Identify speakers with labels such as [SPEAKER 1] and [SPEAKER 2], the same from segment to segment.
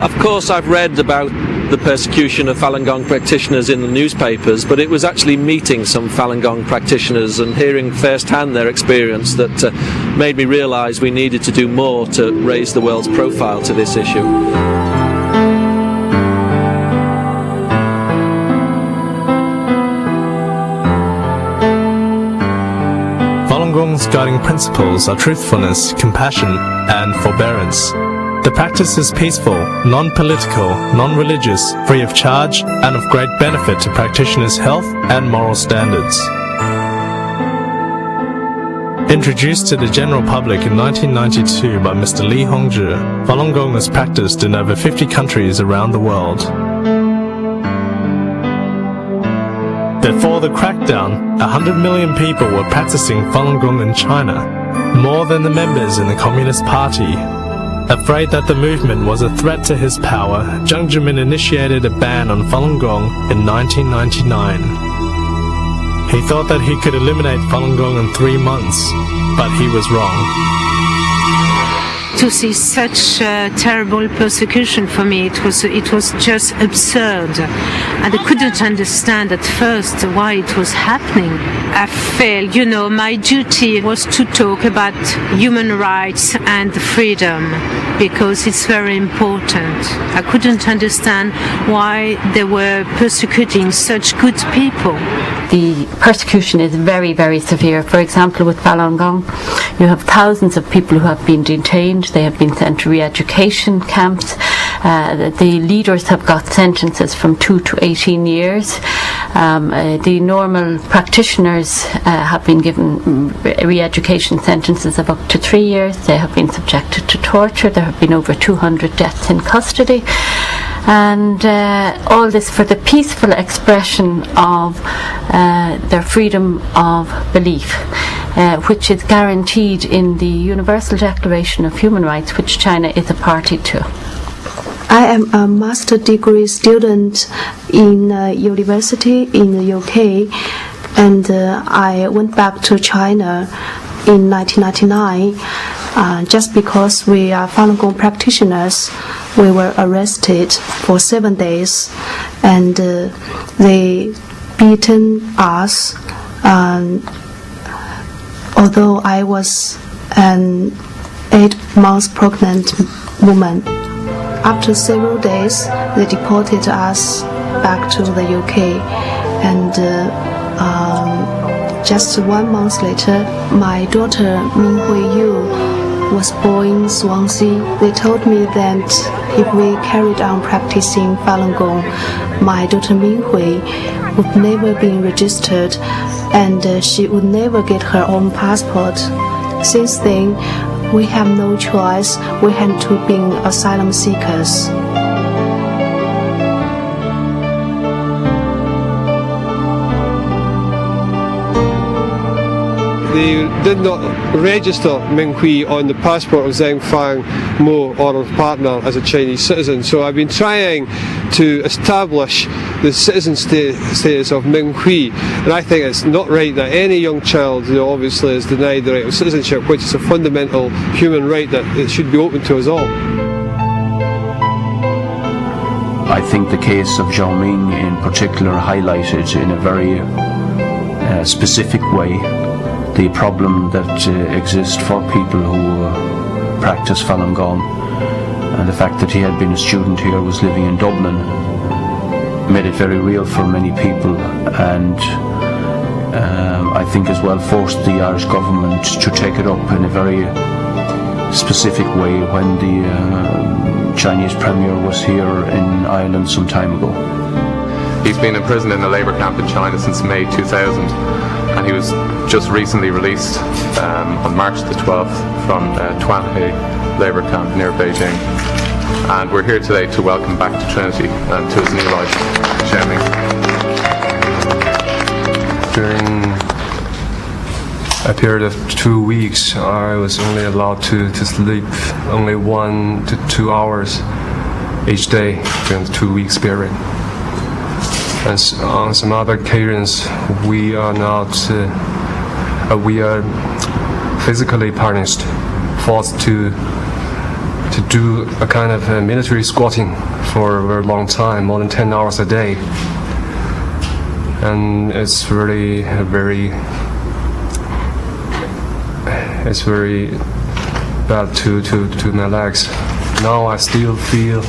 [SPEAKER 1] Of course, I've read about the persecution of Falun Gong practitioners in the newspapers, but it was actually meeting some Falun Gong practitioners and hearing firsthand their experience that made me realise we needed to do more to raise the world's profile to this issue.
[SPEAKER 2] Falun Gong's guiding principles are truthfulness, compassion, and forbearance. The practice is peaceful, non-political, non-religious, free of charge, and of great benefit to practitioners' health and moral standards. Introduced to the general public in 1992 by Mr. Li Hongzhi, Falun Gong is practiced in over 50 countries around the world. Before the crackdown, 100 million people were practicing Falun Gong in China, more than the members in the Communist Party. Afraid that the movement was a threat to his power, Jiang Zemin initiated a ban on Falun Gong in 1999. He thought that he could eliminate Falun Gong in 3 months, but he was wrong.
[SPEAKER 3] To see such terrible persecution for me, it was just absurd, and I couldn't understand at first why it was happening. I felt, my duty was to talk about human rights and freedom, because it's very important. I couldn't understand why they were persecuting such good people.
[SPEAKER 4] The persecution is very, very severe. For example, with Falun Gong, you have thousands of people who have been detained. They have been sent to re-education camps. The leaders have got sentences from 2 to 18 years. The normal practitioners have been given re-education sentences of up to 3 years. They have been subjected to torture. There have been over 200 deaths in custody. And all this for the peaceful expression of their freedom of belief, which is guaranteed in the Universal Declaration of Human Rights, which China is a party to.
[SPEAKER 5] I am a master degree student in university in the UK, and I went back to China in 1999 just because we are Falun Gong practitioners. We were arrested for 7 days, and they beaten us. Although I was an 8 months pregnant woman. After several days, they deported us back to the UK, and just 1 month later, my daughter Minghui Yu was born in Swansea. They told me that if we carried on practicing Falun Gong, my daughter Minghui would never be registered, and she would never get her own passport. Since then, we have no choice. We had to be asylum seekers.
[SPEAKER 6] They did not register Ming Hui on the passport of Zheng Fang Mo or her partner as a Chinese citizen. So I've been trying to establish the citizen status of Ming Hui, and I think it's not right that any young child, obviously, is denied the right of citizenship, which is a fundamental human right that it should be open to us all.
[SPEAKER 7] I think the case of Zhao Ming in particular highlighted in a very specific way the problem that exists for people who practice Falun Gong, and the fact that he had been a student here, was living in Dublin, made it very real for many people, and I think as well forced the Irish government to take it up in a very specific way when the Chinese Premier was here in Ireland some time ago.
[SPEAKER 8] He's been in prison in a labour camp in China since May 2000, and he was just recently released on March the 12th from Tuanhe labour camp near Beijing. And we're here today to welcome back to Trinity and to his new life, Xiaoming.
[SPEAKER 9] During a period of 2 weeks, I was only allowed to sleep only 1 to 2 hours each day during the 2 weeks period. And on some other occasions, we are physically punished, forced to to do a kind of military squatting for a very long time, more than 10 hours a day. And it's really very bad to my legs. Now I still feel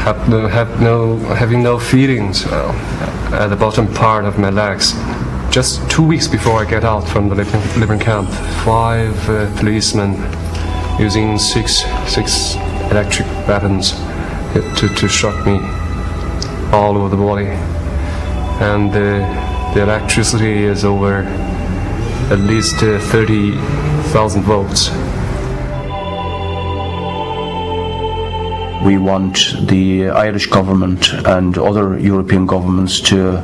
[SPEAKER 9] having no feelings at the bottom part of my legs. Just 2 weeks before I get out from the living camp, 5 policemen using six electric batons to shock me all over the body, and the electricity is over at least 30,000 volts.
[SPEAKER 7] We want the Irish government and other European governments to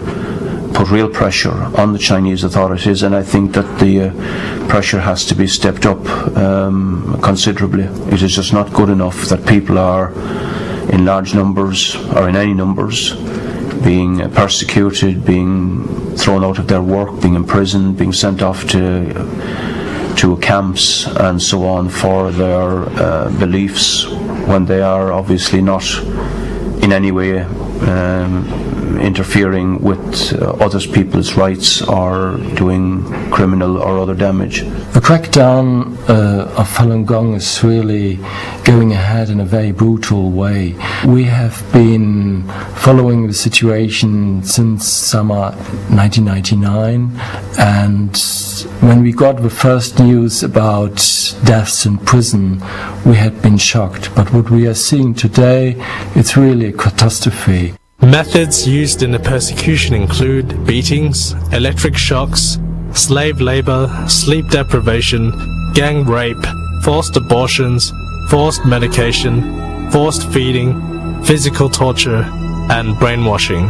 [SPEAKER 7] put real pressure on the Chinese authorities, and I think that the pressure has to be stepped up considerably. It is just not good enough that people are in large numbers, or in any numbers, being persecuted, being thrown out of their work, being imprisoned, being sent off to camps and so on for their beliefs, when they are obviously not in any way interfering with other people's rights or doing criminal or other damage.
[SPEAKER 10] The crackdown of Falun Gong is really going ahead in a very brutal way. We have been following the situation since summer 1999, and when we got the first news about deaths in prison, we had been shocked. But what we are seeing today, it's really a catastrophe.
[SPEAKER 2] Methods used in the persecution include beatings, electric shocks, slave labor, sleep deprivation, gang rape, forced abortions, forced medication, forced feeding, physical torture, and brainwashing.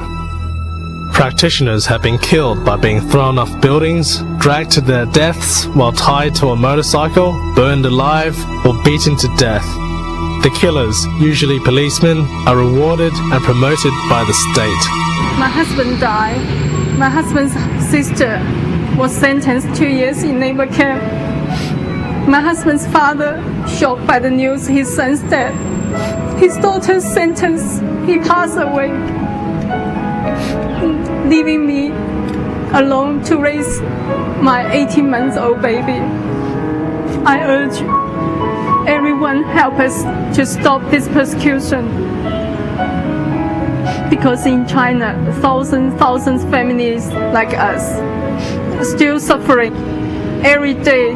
[SPEAKER 2] Practitioners have been killed by being thrown off buildings, dragged to their deaths while tied to a motorcycle, burned alive, or beaten to death. The killers, usually policemen, are rewarded and promoted by the state.
[SPEAKER 11] My husband died. My husband's sister was sentenced 2 years in labor camp. My husband's father, shocked by the news his son's dead. His daughter's sentence, he passed away, leaving me alone to raise my 18-month-old baby. I urge everyone help us to stop this persecution, because in China, thousands families like us are still suffering every day.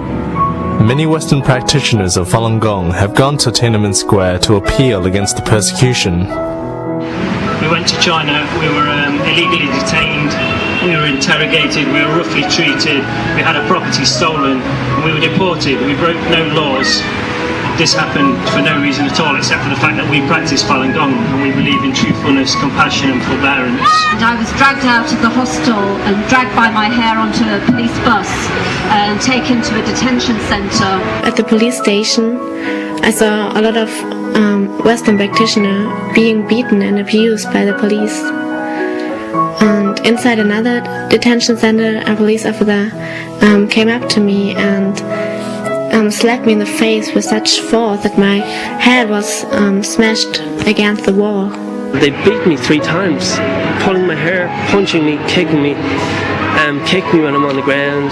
[SPEAKER 2] Many Western practitioners of Falun Gong have gone to Tiananmen Square to appeal against the persecution.
[SPEAKER 12] We went to China, we were illegally detained, we were interrogated, we were roughly treated, we had our property stolen, and we were deported. We broke no laws. This happened for no reason at all, except for the fact that we practice Falun Gong and we believe in truthfulness, compassion and forbearance.
[SPEAKER 13] And I was dragged out of the hostel and dragged by my hair onto a police bus and taken to a detention centre.
[SPEAKER 5] At the police station, I saw a lot of Western practitioners being beaten and abused by the police. And inside another detention center, a police officer came up to me and slapped me in the face with such force that my head was smashed against the wall.
[SPEAKER 14] They beat me 3 times, pulling my hair, punching me, kicking me, kicked me when I'm on the ground,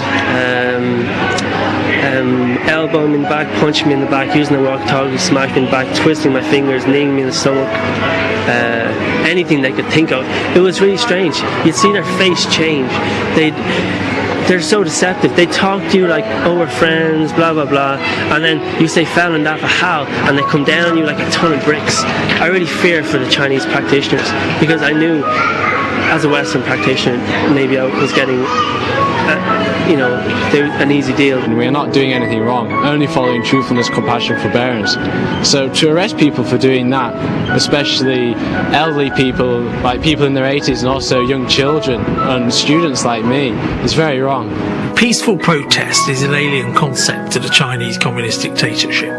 [SPEAKER 14] elbowing me in the back, punching me in the back, using the walkie-talkie, smashing me in the back, twisting my fingers, kneeing me in the stomach, anything they could think of. It was really strange. You'd see their face change. They're so deceptive. They talk to you like, oh, we're friends, blah, blah, blah. And then you say Falun Dafa how, and they come down on you like a ton of bricks. I really fear for the Chinese practitioners, because I knew as a Western practitioner, maybe I was getting, an easy deal.
[SPEAKER 15] And we are not doing anything wrong, only following truthfulness, compassion, forbearance. So to arrest people for doing that, especially elderly people, like people in their 80s, and also young children and students like me, is very wrong.
[SPEAKER 16] peaceful protest is an alien concept to the Chinese communist dictatorship.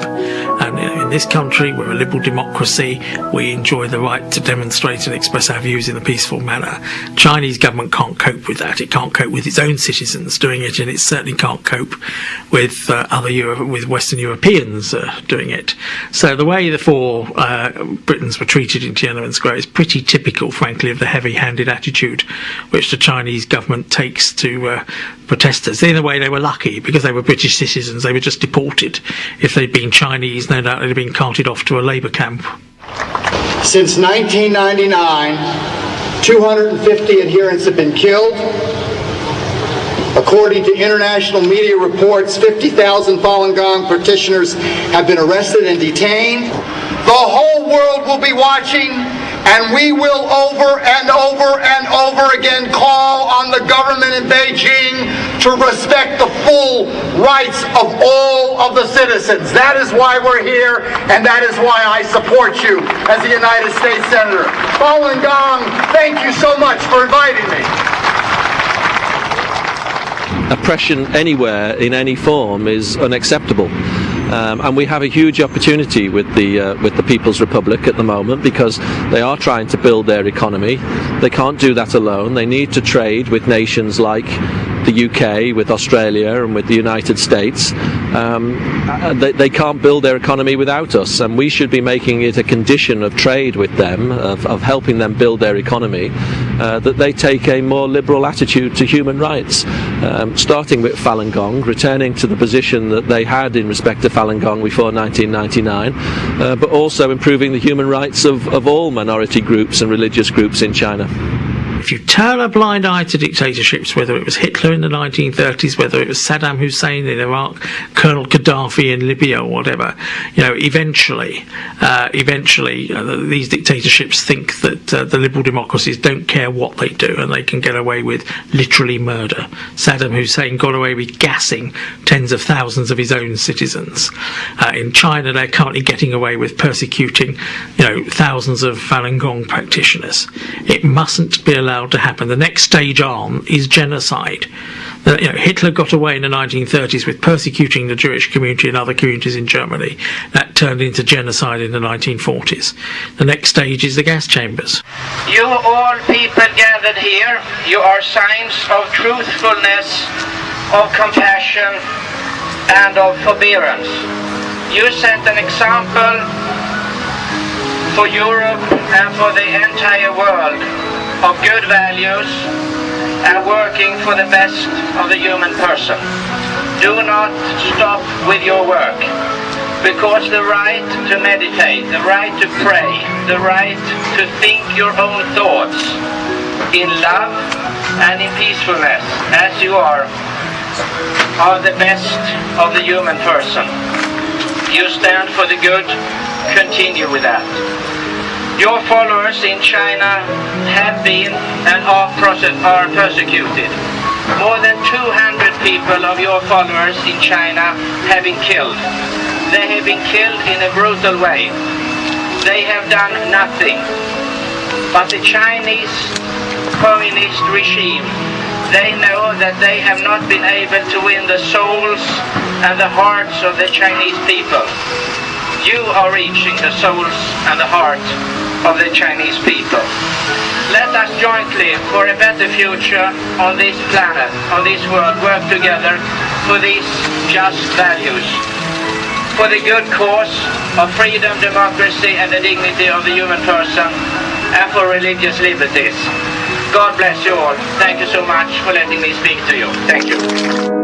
[SPEAKER 16] And in this country, we're a liberal democracy. We enjoy the right to demonstrate and express our views in a peaceful manner. Chinese government can't cope with that. It can't cope with its own citizens doing it, and it certainly can't cope with with Western Europeans doing it. So the way the four Britons were treated in Tiananmen Square is pretty typical, frankly, of the heavy-handed attitude which the Chinese government takes to protesters. In a way, they were lucky because they were British citizens. They were just deported. If they'd been Chinese, no doubt they'd have been carted off to a labour camp.
[SPEAKER 17] Since 1999, 250 adherents have been killed. According to international media reports, 50,000 Falun Gong practitioners have been arrested and detained. The whole world will be watching, and we will over and over and over again call on the government in Beijing to respect the full rights of all of the citizens. That is why we're here, and that is why I support you as a United States Senator. Falun Gong, thank you so much for inviting me.
[SPEAKER 1] Oppression anywhere in any form is unacceptable. And we have a huge opportunity with the People's Republic at the moment, because they are trying to build their economy. They can't do that alone. They need to trade with nations like the UK, with Australia and with the United States. They can't build their economy without us, and we should be making it a condition of trade with them, of helping them build their economy, that they take a more liberal attitude to human rights, starting with Falun Gong, returning to the position that they had in respect to Falun Gong before 1999, but also improving the human rights of all minority groups and religious groups in China.
[SPEAKER 16] If you turn a blind eye to dictatorships, whether it was Hitler in the 1930s, whether it was Saddam Hussein in Iraq, Colonel Gaddafi in Libya, or whatever, eventually these dictatorships think that the liberal democracies don't care what they do, and they can get away with literally murder. Saddam Hussein got away with gassing tens of thousands of his own citizens. In China, they're currently getting away with persecuting, thousands of Falun Gong practitioners. It mustn't be allowed to happen. The next stage on is genocide. Hitler got away in the 1930s with persecuting the Jewish community and other communities in Germany. That turned into genocide in the 1940s. The next stage is the gas chambers.
[SPEAKER 18] You all people gathered here, you are signs of truthfulness, of compassion, and of forbearance. You set an example for Europe and for the entire world of good values and working for the best of the human person. Do not stop with your work, because the right to meditate, the right to pray, the right to think your own thoughts in love and in peacefulness, as you are the best of the human person. You stand for the good, continue with that. Your followers in China have been and are persecuted. More than 200 people of your followers in China have been killed. They have been killed in a brutal way. They have done nothing. But the Chinese communist regime, they know that they have not been able to win the souls and the hearts of the Chinese people. You are reaching the souls and the heart of the Chinese people. Let us jointly, for a better future on this planet, on this world, work together for these just values, for the good cause of freedom, democracy, and the dignity of the human person, and for religious liberties. God bless you all. Thank you so much for letting me speak to you. Thank you.